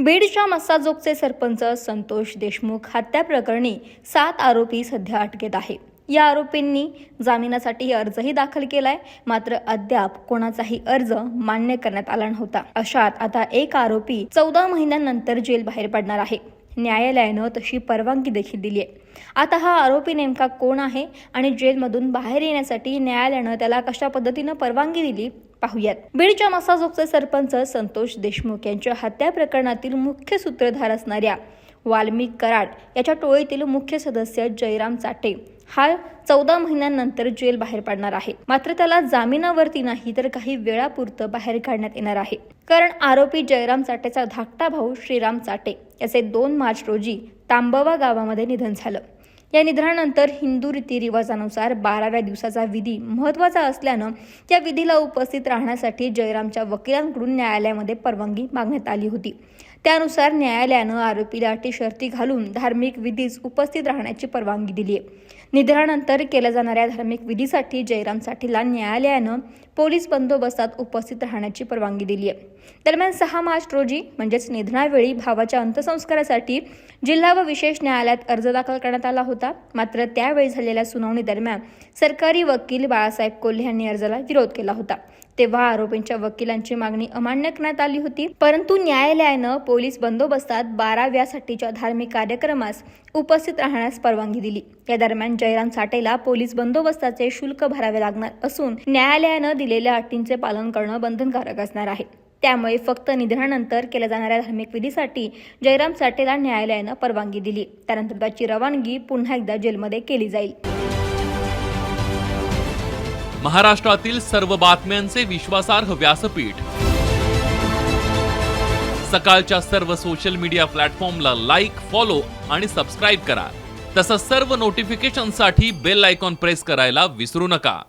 बीडच्या मस्साजोगचे सरपंच संतोष देशमुख हत्या प्रकरणी 7 आरोपी सध्या अटकेत आहे। या आरोपींनी जामिनासाठी अर्जही दाखल केलाय, मात्र अद्याप कोणाचाही अर्ज मान्य करण्यात आला नव्हता। अशात आता एक आरोपी 14 महिन्यांनंतर जेल बाहेर पडणार आहे। न्यायालयानं तशी परवानगी देखील दिली आहे। आता हा आरोपी नेमका कोण आहे आणि जेलमधून बाहेर येण्यासाठी न्यायालयानं त्याला कशा पद्धतीनं परवानगी दिली पाहूयात। बीडच्या मस्साजोगचे सरपंच संतोष देशमुख यांच्या हत्या प्रकरणातील मुख्य सूत्रधार असणाऱ्या वाल्मिक कराड याच्या टोळीतील मुख्य सदस्य जयराम चाटे हा 14 महिन्यांनंतर जेल बाहेर पडणार आहे। मात्र त्याला जामिनावरती नाही तर काही वेळापुरतं बाहेर काढण्यात येणार आहे। कारण आरोपी जयराम चाटेचा धाकटा भाऊ श्रीराम चाटे याचे 2 मार्च रोजी तांबवा गावामध्ये निधन झालं। या निधनानंतर हिंदू रीतिरिवाजानुसार 12व्या दिवसाचा विधी महत्त्वाचा असल्यानं त्या विधीला उपस्थित राहण्यासाठी जयरामच्या वकिलांकडून न्यायालयामध्ये परवानगी मागण्यात आली होती। त्यानुसार न्यायालयानं आरोपीला अटी शर्ती घालून धार्मिक विधीस उपस्थित राहण्याची परवानगी दिली आहे। निधनानंतर केल्या जाणाऱ्या धार्मिक विधीसाठी जयराम साठीला न्यायालयानं पोलीस बंदोबस्तात उपस्थित राहण्याची परवानगी दिली आहे। दरम्यान 6 मार्च रोजी म्हणजेच निधनावेळी भावाच्या अंत्यसंस्कारासाठी जिल्हा व विशेष न्यायालयात अर्ज दाखल करण्यात आला होता। मात्र त्यावेळी झालेल्या सुनावणी दरम्यान सरकारी वकील बाळासाहेब कोल्हे यांनी अर्जाला विरोध केला होता। तेव्हा आरोपींच्या वकिलांची मागणी अमान्य करण्यात आली होती, परंतु न्यायालयानं पोलीस बंदोबस्तात 12व्या साठीच्या धार्मिक कार्यक्रमास उपस्थित राहण्यास परवानगी दिली। या दरम्यान जयराम साठेला पोलीस बंदोबस्ताचे शुल्क भरावे लागणार असून न्यायालयानं दिलेल्या अटींचे पालन करणं बंधनकारक असणार आहे। त्यामुळे फक्त निधनानंतर केल्या जाणाऱ्या धार्मिक विधीसाठी जयराम साठेला न्यायालयानं परवानगी दिली। त्यानंतर त्याची रवानगी पुन्हा एकदा जेलमध्ये केली जाईल। महाराष्ट्रातील सर्व बातम्यांचे विश्वासार्ह व्यासपीठ सकाळच्या सर्व सोशल मीडिया प्लॅटफॉर्मला लाईक, फॉलो आणि सबस्क्राईब करा। तसंच सर्व नोटिफिकेशनसाठी बेल आयकॉन प्रेस करायला विसरू नका।